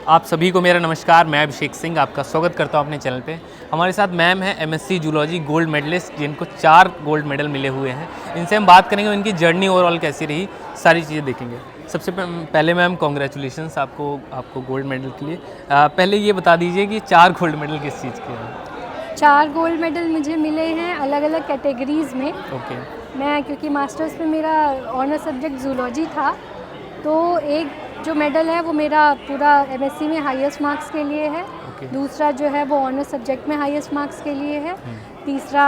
आप सभी को मेरा नमस्कार। मैं अभिषेक सिंह आपका स्वागत करता हूं अपने चैनल पे। हमारे साथ मैम है एमएससी जूलॉजी गोल्ड मेडलिस्ट, जिनको 4 गोल्ड मेडल मिले हुए हैं। इनसे हम बात करेंगे, उनकी जर्नी ओवरऑल कैसी रही, सारी चीज़ें देखेंगे। सबसे पहले मैम कॉन्ग्रेचुलेशंस आपको गोल्ड मेडल के लिए। पहले ये बता दीजिए कि 4 गोल्ड मेडल किस चीज़ के हैं? 4 गोल्ड मेडल मुझे मिले हैं अलग अलग कैटेगरीज़ में। ओके। मैं क्योंकि मास्टर्स में मेरा ऑनर सब्जेक्ट जूलॉजी था, तो एक जो मेडल है वो मेरा पूरा एमएससी में हाईएस्ट मार्क्स के लिए है। दूसरा जो है वो ऑनर सब्जेक्ट में हाईएस्ट मार्क्स के लिए है। तीसरा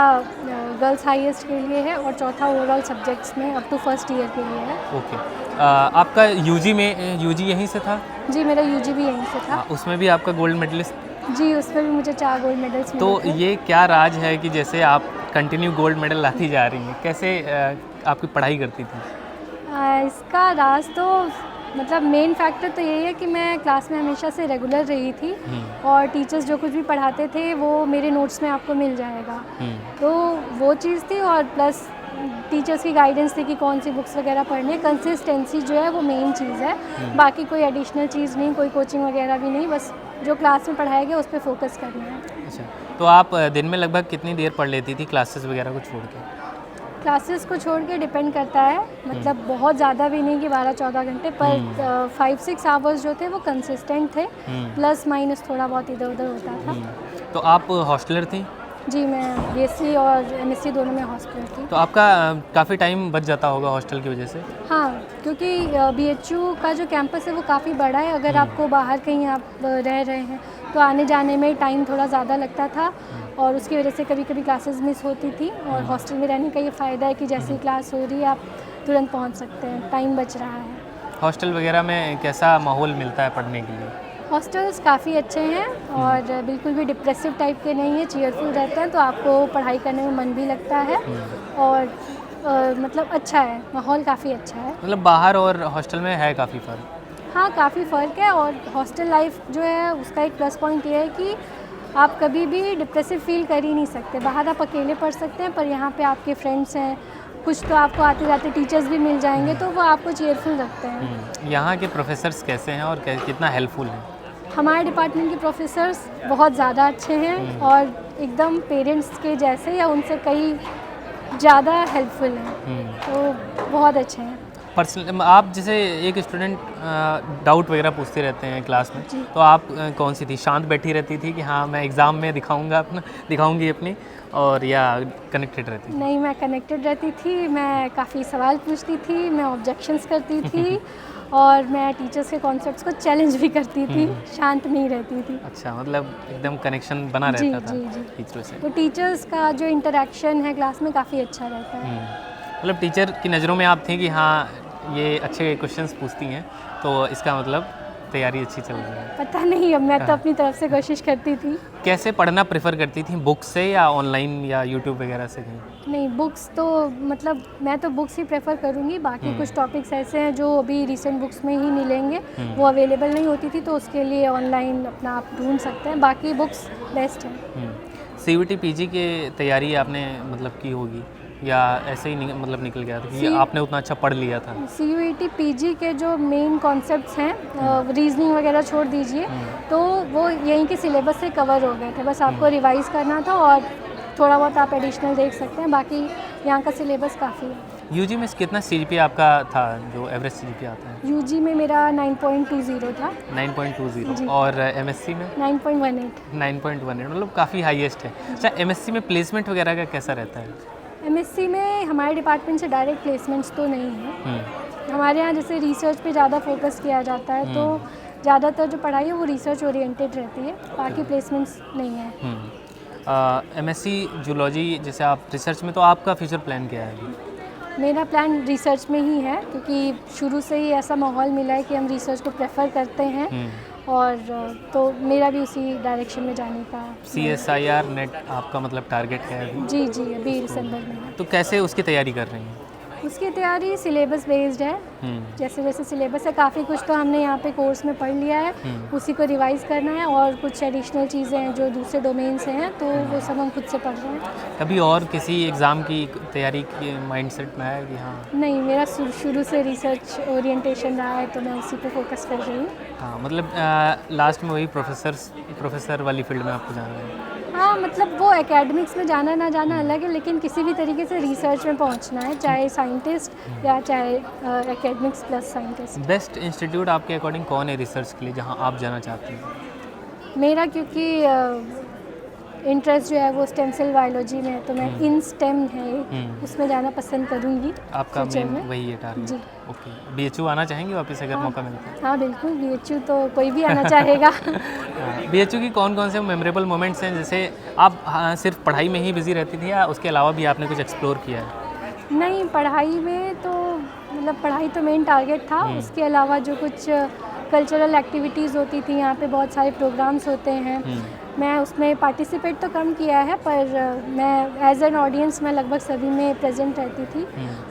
गर्ल्स हाईएस्ट के लिए है और चौथा ओवरऑल सब्जेक्ट्स में अप टू फर्स्ट ईयर के लिए है। ओके। आपका यूजी यहीं से था? जी, मेरा यूजी भी यहीं से था। उसमें भी आपका गोल्ड मेडलिस्ट? जी, उसमें भी मुझे 4 गोल्ड मेडल्स मिले तो थे। ये क्या राज है कि जैसे आप कंटिन्यू गोल्ड मेडल लाती जा रही हैं? कैसे आपकी पढ़ाई करती थी? इसका राज तो मतलब मेन फैक्टर तो यही है कि मैं क्लास में हमेशा से रेगुलर रही थी और टीचर्स जो कुछ भी पढ़ाते थे वो मेरे नोट्स में आपको मिल जाएगा। तो वो चीज़ थी और प्लस टीचर्स की गाइडेंस थी कि कौन सी बुक्स वगैरह पढ़नी है। कंसिस्टेंसी जो है वो मेन चीज़ है, बाकी कोई एडिशनल चीज़ नहीं, कोई कोचिंग वगैरह भी नहीं, बस जो क्लास में पढ़ाया गया उस पर फोकस करना है। अच्छा, तो आप दिन में लगभग कितनी देर पढ़ लेती थी क्लासेस वगैरह को छोड़ के? क्लासेस को छोड़ के डिपेंड करता है, मतलब बहुत ज़्यादा भी नहीं कि 12-14 घंटे, पर 5-6 आवर्स जो थे वो कंसिस्टेंट थे, प्लस माइनस थोड़ा बहुत इधर उधर होता था। तो आप हॉस्टलर थी? जी, मैं बीएससी और एमएससी दोनों में हॉस्टलर थी। तो आपका काफ़ी टाइम बच जाता होगा हॉस्टल की वजह से? हाँ, क्योंकि बीएचयू का जो कैंपस है वो काफ़ी बड़ा है। अगर आपको बाहर कहीं आप रह रहे हैं तो आने जाने में टाइम थोड़ा ज़्यादा लगता था और उसकी वजह से कभी कभी क्लासेस मिस होती थी। और हॉस्टल में रहने का ये फ़ायदा है कि जैसे ही क्लास हो रही है आप तुरंत पहुंच सकते हैं, टाइम बच रहा है। हॉस्टल वगैरह में कैसा माहौल मिलता है पढ़ने के लिए? हॉस्टल्स काफ़ी अच्छे हैं और बिल्कुल भी डिप्रेसिव टाइप के नहीं है, चीयरफुल रहते हैं, तो आपको पढ़ाई करने में मन भी लगता है और मतलब अच्छा है, माहौल काफ़ी अच्छा है। मतलब बाहर और हॉस्टल में है काफ़ी फ़र्क? हाँ, काफ़ी फ़र्क है और हॉस्टल लाइफ जो है उसका एक प्लस पॉइंट ये है कि आप कभी भी डिप्रेसिव फील कर ही नहीं सकते। बाहर आप अकेले पढ़ सकते हैं, पर यहाँ पे आपके फ्रेंड्स हैं, कुछ तो आपको आते जाते टीचर्स भी मिल जाएंगे, तो वो आपको चीयरफुल रखते हैं। यहाँ के प्रोफेसर्स कैसे हैं और कितना हेल्पफुल हैं? हमारे डिपार्टमेंट के प्रोफेसर्स बहुत ज़्यादा अच्छे हैं और एकदम पेरेंट्स के जैसे या उनसे कई ज़्यादा हेल्पफुल हैं, तो बहुत अच्छे हैं। पर्सनल आप जैसे एक स्टूडेंट डाउट वगैरह पूछते रहते हैं क्लास में, तो आप कौन सी थी? शांत बैठी रहती थी कि हाँ मैं एग्ज़ाम में दिखाऊंगी अपनी, और या कनेक्टेड रहती थी? नहीं, मैं कनेक्टेड रहती थी, मैं काफ़ी सवाल पूछती थी, मैं ऑब्जेक्शंस करती थी और मैं टीचर्स के कॉन्सेप्ट्स को चैलेंज भी करती थी, शांत नहीं रहती थी। अच्छा, मतलब एकदम कनेक्शन बना जी रहता था जी। टीचरों से? तो टीचर्स का जो इंटरेक्शन है क्लास में काफ़ी अच्छा रहता है। मतलब टीचर की नज़रों में आप थी कि हाँ ये अच्छे क्वेश्चंस पूछती हैं, तो इसका मतलब तैयारी अच्छी चल रही है? पता नहीं, अब मैं तो अपनी तरफ से कोशिश करती थी। कैसे पढ़ना प्रेफर करती थी, बुक से या ऑनलाइन या यूट्यूब वगैरह से कहीं? नहीं, बुक्स तो मतलब मैं तो बुक्स ही प्रेफर करूँगी। बाकी कुछ टॉपिक्स ऐसे हैं जो अभी रिसेंट बुक्स में ही मिलेंगे, वो अवेलेबल नहीं होती थी, तो उसके लिए ऑनलाइन अपना आप ढूंढ सकते हैं, बाकी बुक्स बेस्ट हैं। सीयूईटी पीजी की तैयारी आपने मतलब की होगी या ऐसे ही मतलब निकल गया था कि आपने उतना अच्छा पढ़ लिया था? सीयूईटी पीजी के जो मेन कॉन्सेप्ट्स हैं, रीजनिंग वगैरह छोड़ दीजिए, तो वो यहीं के सिलेबस से कवर हो गए थे, बस आपको रिवाइज़ करना था और थोड़ा बहुत आप एडिशनल देख सकते हैं, बाकी यहाँ का सिलेबस काफ़ी है। यूजी में कितना सीजीपीए आपका था, जो एवरेज सीजीपीए आता है? यूजी में मेरा 9.20 था। 9.20 और एमएससी में? 9.18। 9.18, मतलब काफ़ी हाईएस्ट है। अच्छा, एमएससी में प्लेसमेंट वगैरह का कैसा रहता है? एमएससी में हमारे डिपार्टमेंट से डायरेक्ट प्लेसमेंट्स तो नहीं है। हमारे यहाँ जैसे रिसर्च पे ज़्यादा फोकस किया जाता है, तो ज़्यादातर जो पढ़ाई है वो रिसर्च ओरिएंटेड रहती है, बाकी प्लेसमेंट्स नहीं है। एमएससी जूलॉजी जैसे आप रिसर्च में, तो आपका फ्यूचर प्लान क्या है? मेरा प्लान रिसर्च में ही है, क्योंकि शुरू से ही ऐसा माहौल मिला है कि हम रिसर्च को प्रेफर करते हैं और तो मेरा भी उसी डायरेक्शन में जाने का। CSIR नेट आपका मतलब टारगेट है अभी? जी जी, अभी दिसंबर में है। तो कैसे उसकी तैयारी कर रही हैं? उसकी तैयारी सिलेबस बेस्ड है। जैसे जैसे सिलेबस है, काफ़ी कुछ तो हमने यहाँ पे कोर्स में पढ़ लिया है, उसी को रिवाइज करना है, और कुछ एडिशनल चीज़ें हैं जो दूसरे डोमेन से हैं, तो वो सब हम खुद से पढ़ रहे हैं। कभी और किसी एग्ज़ाम की तैयारी के माइंडसेट में आया कि हाँ? नहीं, मेरा शुरू से रिसर्च ओरिएंटेशन रहा है, तो मैं उसी पे फोकस कर रही हूँ। हाँ, मतलब लास्ट में वही प्रोफेसर वाली फील्ड में आपको जाना है? हाँ, मतलब वो एकेडमिक्स में जाना ना जाना अलग है, लेकिन किसी भी तरीके से रिसर्च में पहुंचना है, चाहे साइंटिस्ट या चाहे academics plus scientist. Best institute आपके अकॉर्डिंग कौन है रिसर्च के लिए जहाँ आप जाना चाहते हैं? मेरा क्योंकि इंटरेस्ट जो है वो स्टेम सेल बायोलॉजी में है, तो मैं इन स्टेम है उसमें जाना पसंद करूँगी। आपका मेन वही है टारगेट? जी। ओके, BHU आना चाहेंगे वापस अगर मौका मिलता है? हाँ बिल्कुल, BHU तो कोई भी आना चाहेगा। BHU की कौन कौन से मेमोरेबल मोमेंट्स हैं, जैसे आप सिर्फ पढ़ाई में ही बिजी रहती थी या उसके अलावा भी आपने कुछ एक्सप्लोर किया है? नहीं, पढ़ाई में तो मतलब पढ़ाई तो मेन टारगेट था, उसके अलावा जो कुछ कल्चरल एक्टिविटीज़ होती थी, यहाँ पे बहुत सारे प्रोग्राम्स होते हैं, मैं उसमें पार्टिसिपेट तो कम किया है, पर मैं एज एन ऑडियंस मैं लगभग सभी में प्रेजेंट रहती थी।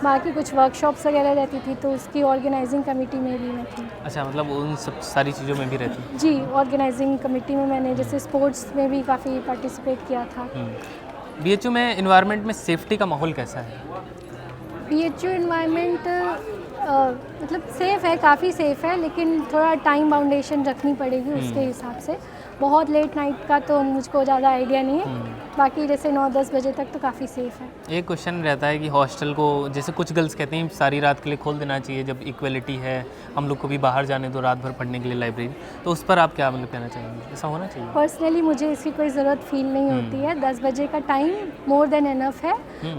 बाकी कुछ वर्कशॉप्स वगैरह रहती थी, तो उसकी ऑर्गेनाइजिंग कमेटी में भी मैं थी। अच्छा, मतलब उन सब सारी चीज़ों में भी रहती? जी, ऑर्गेनाइजिंग कमेटी में मैंने जैसे स्पोर्ट्स में भी काफ़ी पार्टिसिपेट किया था। BHU में इन्वायरमेंट में सेफ्टी का माहौल कैसा है? BHU इन्वायरमेंट मतलब सेफ़ है, काफ़ी सेफ़ है, लेकिन थोड़ा टाइम बाउंडेशन रखनी पड़ेगी उसके हिसाब से। बहुत लेट नाइट का तो मुझको ज़्यादा आइडिया नहीं है, बाकी जैसे 9-10 बजे तक तो काफ़ी सेफ़ है। एक क्वेश्चन रहता है कि हॉस्टल को, जैसे कुछ गर्ल्स कहती हैं सारी रात के लिए खोल देना चाहिए, जब इक्वलिटी है, हम लोग को भी बाहर जाने दो रात भर पढ़ने के लिए लाइब्रेरी, तो उस पर आप क्या मतलब कहना चाहेंगे, ऐसा होना चाहिए? पर्सनली मुझे इसकी कोई ज़रूरत फील नहीं होती है। 10 बजे का टाइम मोर देन एनफ है।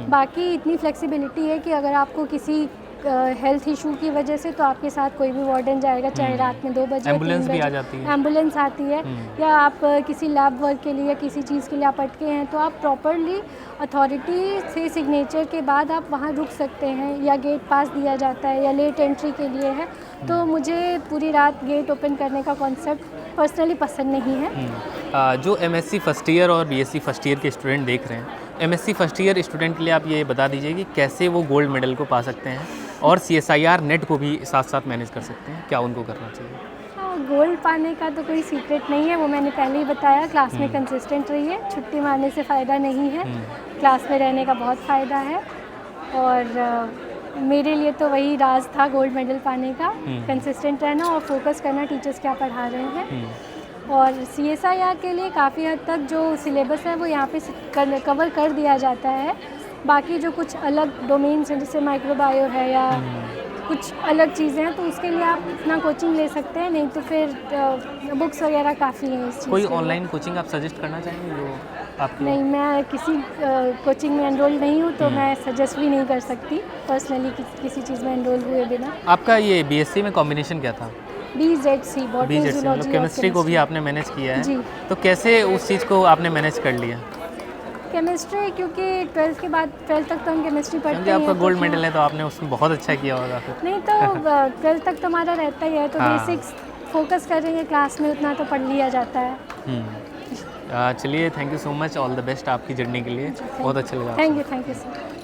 बाकी इतनी फ्लेक्सिबिलिटी है कि अगर आपको किसी हेल्थ इशू की वजह से, तो आपके साथ कोई भी वार्डन जाएगा, चाहे रात में 2 बजे, एम्बुलेंस भी आ जाती है। एम्बुलेंस आती है, या आप किसी लैब वर्क के लिए या किसी चीज़ के लिए आप अटके हैं, तो आप प्रॉपरली अथॉरिटी से सिग्नेचर के बाद आप वहाँ रुक सकते हैं, या गेट पास दिया जाता है, या लेट एंट्री के लिए है। तो मुझे पूरी रात गेट ओपन करने का कॉन्सेप्ट पर्सनली पसंद नहीं है। जो MSc फर्स्ट ईयर और BSc फर्स्ट ईयर के स्टूडेंट देख रहे हैं, MSc फर्स्ट ईयर स्टूडेंट के लिए आप ये बता दीजिए कि कैसे वो गोल्ड मेडल को पा सकते हैं और CSIR नेट को भी साथ साथ मैनेज कर सकते हैं, क्या उनको करना चाहिए? गोल्ड पाने का तो कोई सीक्रेट नहीं है, वो मैंने पहले ही बताया। क्लास में कंसिस्टेंट रहिए, छुट्टी मारने से फ़ायदा नहीं है, क्लास में रहने का बहुत फ़ायदा है। और मेरे लिए तो वही राज था गोल्ड मेडल पाने का, कंसिस्टेंट रहना और फोकस करना टीचर्स क्या पढ़ा रहे हैं। और CSIR के लिए काफ़ी हद तक जो सिलेबस है वो यहाँ पे कवर कर दिया जाता है। बाकी जो कुछ अलग डोमेन्स हैं, जैसे माइक्रोबायो है या कुछ अलग चीज़ें हैं, तो उसके लिए आप अपना कोचिंग ले सकते हैं, नहीं तो फिर बुक्स वगैरह काफ़ी हैं इस चीज़। कोई ऑनलाइन कोचिंग आप सजेस्ट करना चाहेंगे जो आपकी? नहीं, मैं किसी कोचिंग में एनरोल नहीं हूँ, तो मैं सजेस्ट भी नहीं कर सकती पर्सनली किसी चीज़ में एनरोल हुए बिना। आपका ये BSc में कॉम्बिनेशन क्या था? BZC, बॉटनी BZC, मतलब जूलॉजी, केमिस्ट्री को भी आपने मैनेज किया है? जी। तो कैसे उस चीज़ को आपने मैनेज कर लिया? केमिस्ट्री, क्योंकि 12th के बाद 12th तक तो हम केमिस्ट्री पढ़ते हैं। क्योंकि आपका गोल्ड मेडल है तो आपने उसमें बहुत अच्छा किया होगा फिर। नहीं तो 12th तक तो हमारा रहता ही है, तो बेसिक्स फोकस करेंगे क्लास में, उतना तो पढ़ लिया जाता है। चलिए, thank you so much, all the best आपकी जर्नी के लिए, बहुत अच्छा लगा। Thank you sir.